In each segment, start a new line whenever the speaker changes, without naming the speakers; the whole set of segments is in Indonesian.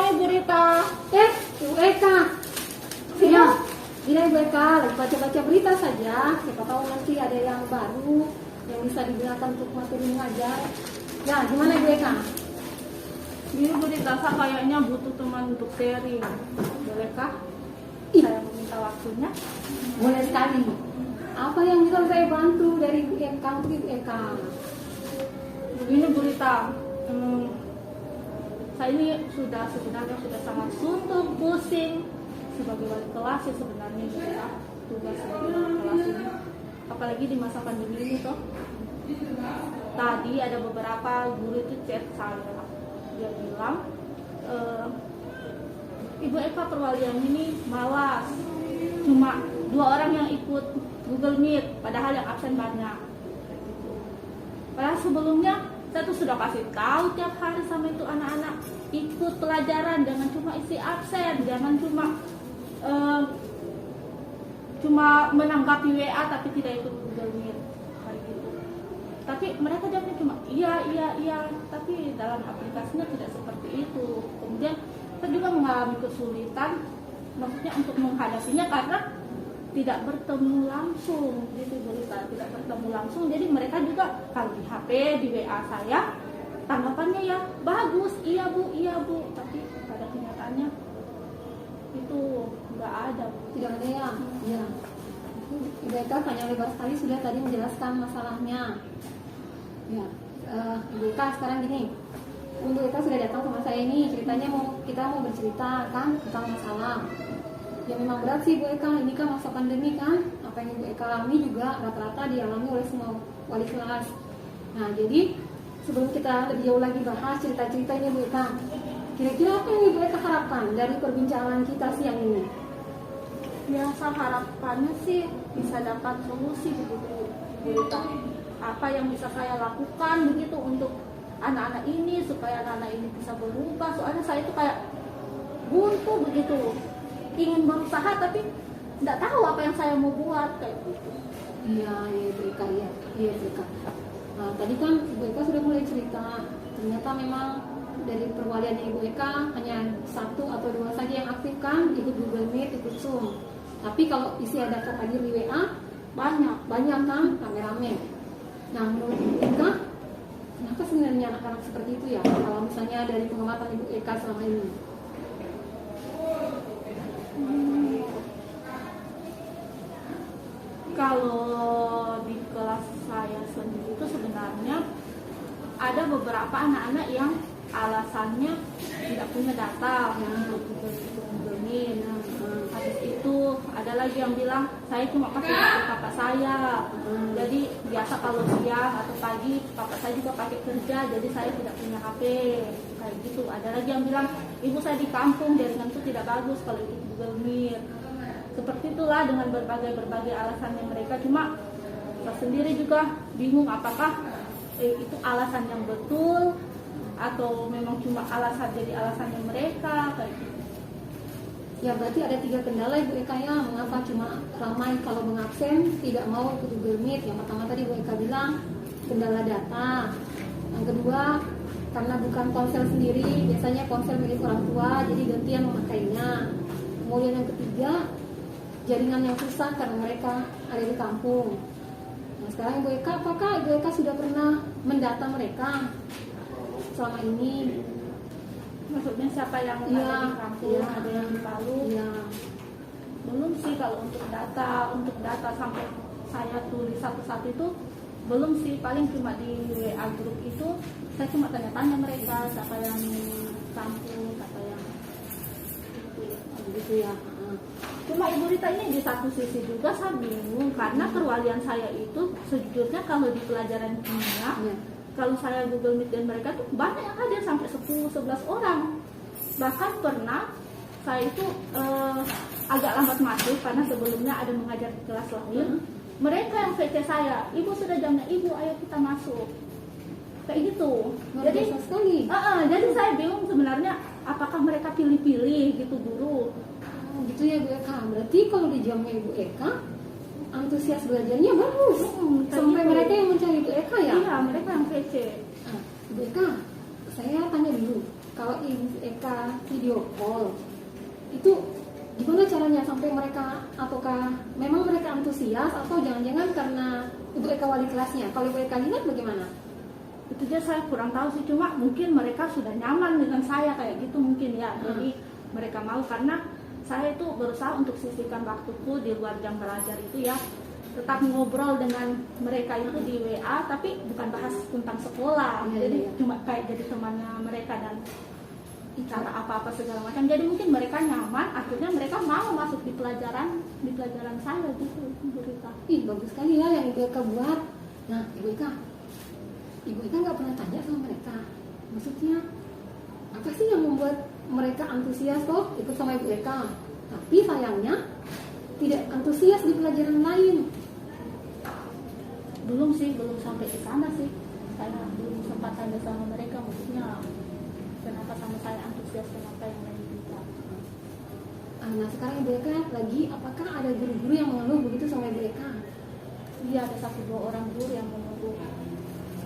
siang Ibu Rita.
Ibu Eka. Ya, ini Ibu Eka, lagi baca-baca berita saja. Siapa tahu nanti ada yang baru yang bisa digunakan untuk materi mengajar. Ya, gimana Ibu Eka?
Ini Ibu Rita, saya kayaknya butuh teman untuk sharing. Bolehkah?
Ih.
Saya meminta waktunya.
Boleh sekali. Apa yang bisa saya bantu dari Ibu Eka untuk Ibu Eka?
Begini Bu Rita, saya ini sebenarnya sudah sangat suntuk, pusing sebagai wali kelas ya sebenarnya Bu Rita, tugas sebagai wali kelas ini. Apalagi di masa pandemi ini toh. Tadi ada beberapa guru itu chat saya, dia bilang Ibu Eka perwalian ini malas, cuma 2 orang yang ikut Google Meet, padahal yang absen banyak. Padahal sebelumnya saya tuh sudah kasih tahu tiap hari sama itu anak-anak ikut pelajaran, jangan cuma isi absen, jangan cuma menanggapi WA tapi tidak ikut Google Meet kayak gitu. Tapi mereka jawabnya cuma iya, tapi dalam aplikasinya tidak seperti itu. Kemudian saya juga mengalami kesulitan, maksudnya untuk menghadapinya karena tidak bertemu langsung, gitu berita tidak bertemu langsung. Jadi mereka juga kalau di HP, di WA saya tanggapannya ya bagus, iya bu, tapi pada kenyataannya itu nggak ada.
Tidak ada ya? Ya. Ibu Eka panjang lebar sekali sudah tadi menjelaskan masalahnya. Ya, Ibu Eka sekarang gini. Ibu Eka sudah datang sama saya ini, ceritanya kita mau bercerita kan tentang masalah. Ya memang berat sih Bu Eka, ini kan masa pandemi kan. Apa yang Ibu Eka alami juga rata-rata dialami oleh semua wali kelas. Nah jadi sebelum kita lebih jauh lagi bahas cerita-ceritanya Bu Eka, kira-kira apa yang Ibu Eka harapkan dari perbincangan kita siang ini?
Ya saya harapannya sih bisa dapat solusi begitu berita. Apa yang bisa saya lakukan begitu untuk anak-anak ini supaya anak-anak ini bisa berubah. Soalnya saya itu kayak buntu begitu, ingin berusaha tapi tidak tahu apa yang saya mau buat kayak gitu.
Iya Bu Eka, iya Bu Eka. Nah, tadi kan Ibu Eka sudah mulai cerita, ternyata memang dari perwalian Ibu Eka hanya 1 atau 2 saja yang aktif kan, ikut Google Meet, ikut Zoom. Tapi kalau isi ada hadir di WA banyak kan, rame-rame. Nah menurut Ibu Eka, kenapa sebenarnya anak-anak seperti itu ya? Kalau misalnya dari pengamatan Ibu Eka selama ini.
Kalau di kelas saya sendiri itu sebenarnya ada beberapa anak-anak yang alasannya tidak punya data untuk Google Meet. Habis itu ada lagi yang bilang saya cuma pakai HP kakak saya. Jadi biasa kalau siang atau pagi kakak saya juga pakai kerja, jadi saya tidak punya HP kayak gitu. Ada lagi yang bilang ibu saya di kampung, jaringan itu tidak bagus kalau ikut Google Meet. Seperti itulah dengan berbagai alasannya mereka. Cuma saya sendiri juga bingung apakah itu alasan yang betul atau memang cuma jadi alasannya mereka kayak gitu.
Ya berarti ada 3 kendala Ibu Eka ya, mengapa cuma ramai kalau mengabsen tidak mau ikut Google Meet. Yang pertama tadi Ibu Eka bilang kendala data. Yang kedua karena bukan ponsel sendiri, biasanya ponsel milik orang tua, jadi gantian memakainya. Kemudian yang ketiga jaringan yang susah karena mereka ada di kampung. Nah sekarang Ibu Eka, apakah Ibu Eka sudah pernah mendata mereka selama ini?
Maksudnya siapa yang ada di kampung, ada yang di Palu?
Ya.
Belum sih kalau untuk data sampai saya tulis satu-satu itu belum sih. Paling cuma di WA grup itu saya cuma tanya-tanya mereka siapa yang kampung, siapa yang
Begitu ya.
Cuma Ibu Rita ini di satu sisi juga saya bingung karena perwalian saya itu sejujurnya kalau di pelajaran kimia kalau saya Google Meet dan mereka tuh banyak yang hadir sampai 10-11 orang. Bahkan pernah saya itu agak lambat masuk karena sebelumnya ada mengajar di kelas lain. Mereka yang VC saya, ibu sudah jamnya, ibu ayo kita masuk. Kayak gitu.
Jadi sekali.
Jadi saya bingung sebenarnya apakah mereka pilih-pilih gitu guru.
Gitu ya Bu Eka. Berarti kalau di jamnya Ibu Eka antusias belajarnya bagus. Sampai
gitu.
mereka yang mencari Ibu Eka ya?
Iya, mereka yang VC.
Ibu Eka, saya tanya dulu. kalau Ibu Eka video call itu gimana caranya sampai mereka, ataukah memang mereka antusias atau jangan-jangan karena Ibu Eka wali kelasnya? Kalau Ibu Eka lihat bagaimana?
Itu aja saya kurang tahu sih, cuma mungkin mereka sudah nyaman dengan saya kayak gitu mungkin ya. Jadi mereka mau, karena saya itu berusaha untuk sisihkan waktuku di luar jam belajar itu ya, tetap ngobrol dengan mereka itu di WA, tapi bukan bahas tentang sekolah. Jadi cuma kayak jadi temannya mereka dan cara apa-apa segala macam. Jadi mungkin mereka nyaman, akhirnya mereka mau masuk di pelajaran saya gitu, berita.
Ih, bagus sekali ya yang Ibu Eka buat. Nah, Ibu Eka nggak pernah tanya sama mereka, maksudnya apa sih yang membuat mereka antusias toh ikut sama Ibu Eka, tapi sayangnya tidak antusias di pelajaran lain?
Belum sampai ke sana sih. Saya belum sempat tanya sama mereka, maksudnya kenapa sama saya antusias, kenapa yang lain tidak.
Nah, sekarang Ibu Eka lagi, apakah ada guru-guru yang mengeluh begitu sama Ibu Eka?
Iya, ada 1-2 orang guru yang mengeluh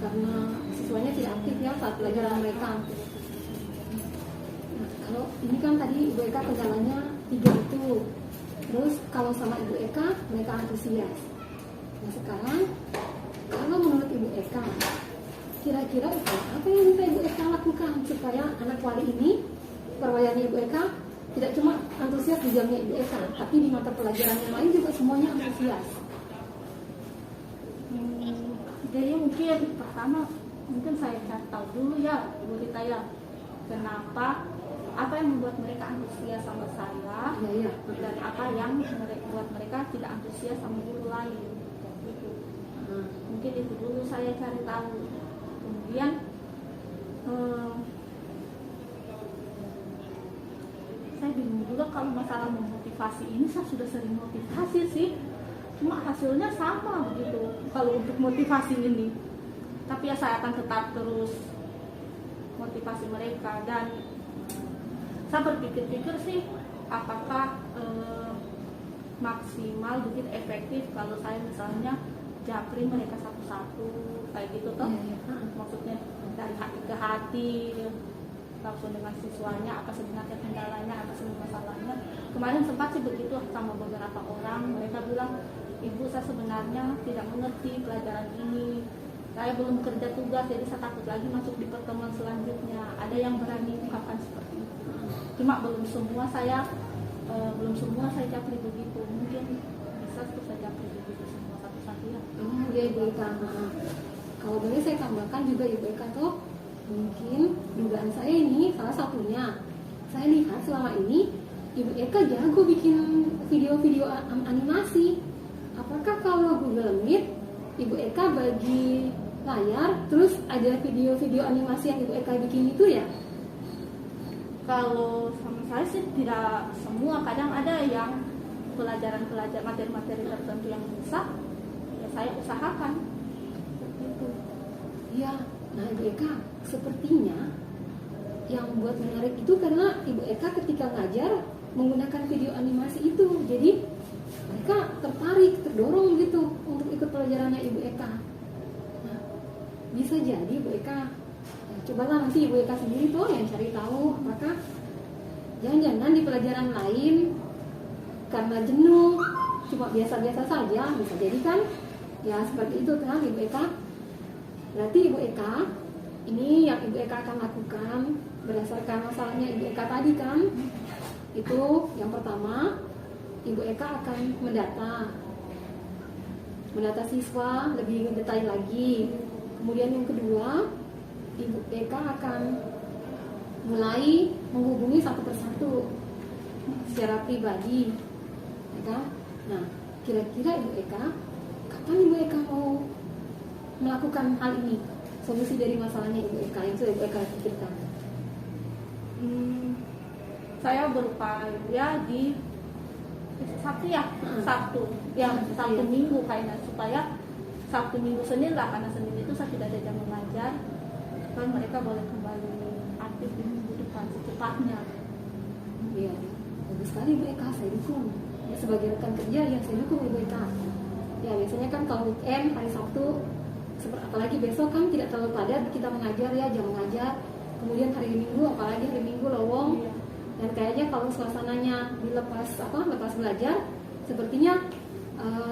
karena siswanya tidak aktif ya saat pelajaran mereka. Nah, kalau ini kan tadi Ibu Eka kendalanya 3 itu. Terus kalau sama Ibu Eka mereka antusias. Nah, sekarang kalau menurut Ibu Eka, kira-kira apa yang bisa Ibu Eka lakukan supaya anak wali ini, perwayaannya Ibu Eka, tidak cuma antusias di jamnya Ibu Eka, tapi di mata pelajaran yang lain juga semuanya antusias?
Jadi mungkin pertama saya cari tahu dulu ya Bu Rita ya, kenapa, apa yang membuat mereka antusias sama saya, dan apa yang membuat mereka tidak antusias sama guru lain gitu. Mungkin itu dulu saya cari tahu. Kemudian saya bingung juga kalau masalah memotivasi ini. Saya sudah sering motivasi sih, cuma hasilnya sama begitu kalau untuk motivasi ini. Tapi ya saya akan tetap terus motivasi mereka, dan saya berpikir-pikir sih apakah maksimal begitu efektif kalau saya misalnya japri mereka satu-satu kayak gitu toh. Maksudnya dari hati ke hati, langsung dengan siswanya, apa sebenarnya kendalanya, apa sebenarnya masalahnya. Kemarin sempat sih begitu sama beberapa orang, mereka bilang, Ibu, saya sebenarnya tidak mengerti pelajaran ini, saya belum kerja tugas, jadi saya takut lagi masuk di pertemuan selanjutnya. Ada yang berani ungkapkan seperti itu, cuma belum semua saya japri begitu. Mungkin bisa saya japri begitu semua satu-satu ya.
Ya Ibu Eka. Kalau boleh saya tambahkan juga Ibu Eka tuh, mungkin dugaan saya ini salah satunya, saya lihat selama ini Ibu Eka jago bikin video-video animasi. Apakah kalau Google Meet Ibu Eka bagi layar terus ada video-video animasi yang Ibu Eka bikin itu ya?
Kalau sama saya sih tidak semua, kadang ada yang pelajaran materi-materi tertentu yang bisa ya saya usahakan gitu.
Ya, nah Ibu Eka sepertinya yang buat menarik itu karena Ibu Eka ketika ngajar menggunakan video animasi itu, jadi mereka tertarik, terdorong gitu untuk ikut pelajarannya Ibu Eka. Nah, bisa jadi Ibu Eka, cobalah nanti Ibu Eka sendiri tuh yang cari tahu apakah jangan-jangan di pelajaran lain karena jenuh, cuma biasa-biasa saja, bisa jadi kan ya seperti itu kan Ibu Eka. Berarti Ibu Eka, ini yang Ibu Eka akan lakukan berdasarkan masalahnya Ibu Eka tadi kan. Itu yang pertama, Ibu Eka akan mendata siswa lebih detail lagi. Kemudian yang kedua, Ibu Eka akan mulai menghubungi satu persatu secara pribadi, ya kan? Nah, kira-kira Ibu Eka, kapan Ibu Eka mau melakukan hal ini? Solusi dari masalahnya Ibu Eka yang sudah Ibu Eka pikirkan.
Saya berupaya di Sabtu ya, Sabtu Minggu kayaknya, supaya Sabtu Minggu Senin lah, karena Senin itu saya tidak ada jam mengajar, kan mereka boleh kembali aktif di minggu depan secepatnya.
Iya, bagus sekali Ibu Eka, saya dukung. Ya, sebagai rekan kerja yang saya dukung Ibu Eka. Ya biasanya kan kalau weekend hari Sabtu, apalagi besok kan tidak terlalu padat kita mengajar ya, jam mengajar. kemudian hari Minggu, apalagi hari Minggu lowong,
Iya.
dan kayaknya kalau suasananya lepas belajar, sepertinya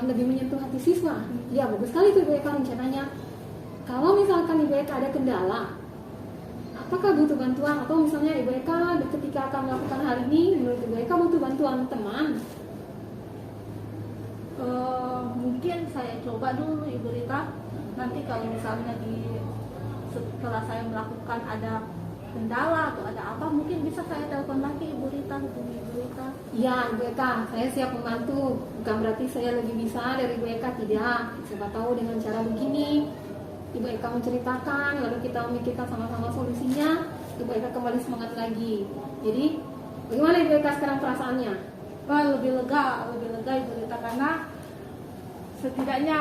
lebih menyentuh hati siswa. Ya bagus sekali tuh Ibu Eka rencananya. Kalau misalkan Ibu Eka ada kendala, apakah butuh bantuan, atau misalnya Ibu Eka ketika akan melakukan hal ini, menurut Ibu Eka butuh bantuan teman?
Mungkin saya coba dulu Ibu Rita. Nanti kalau misalnya setelah saya melakukan ada kendala atau ada apa, mungkin bisa saya telepon lagi Ibu Rita, hubungi Ibu Rita.
Ya Ibu Eka, saya siap membantu. Bukan berarti saya lebih bisa dari Ibu Eka, tidak. Siapa tahu dengan cara begini Ibu Eka menceritakan, lalu kita memikirkan sama-sama solusinya, Ibu Eka kembali semangat lagi. Jadi bagaimana Ibu Eka sekarang perasaannya?
Wah, lebih lega Ibu Rita, karena setidaknya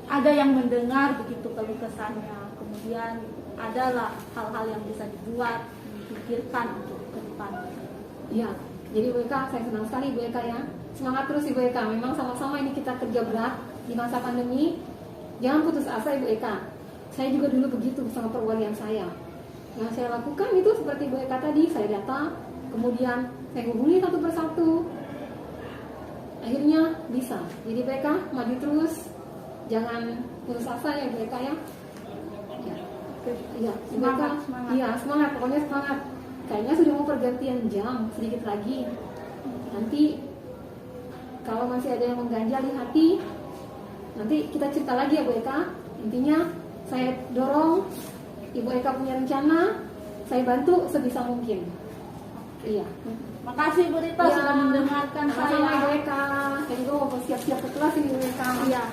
ada yang mendengar begitu keluh kesahnya. Kemudian adalah hal-hal yang bisa dibuat, dipikirkan untuk ke depan.
Ya, jadi Ibu Eka, saya senang sekali Ibu Eka ya. Semangat terus Ibu Eka, memang sama-sama ini kita kerja berat di masa pandemi. Jangan putus asa Ibu Eka. Saya juga dulu begitu sama perwalian saya. Yang saya lakukan itu seperti Ibu Eka tadi, saya datang, kemudian saya hubungi satu persatu. Akhirnya bisa. Jadi Ibu Eka, maju terus. Jangan putus asa ya Ibu Eka ya. Iya,
Semangat.
Iya, semangat, pokoknya semangat. Kayaknya sudah mau pergantian jam sedikit lagi. Nanti kalau masih ada yang mengganjal di hati, nanti kita cerita lagi ya Bu Eka. Intinya saya dorong Ibu Eka punya rencana, saya bantu sebisa mungkin. Iya.
Makasih Bu Rita
Ya,
sudah mendengarkan
sama-sama Ibu
saya.
Eka. Saya juga mau siap-siap ke kelas ini Bu Eka.
Iya.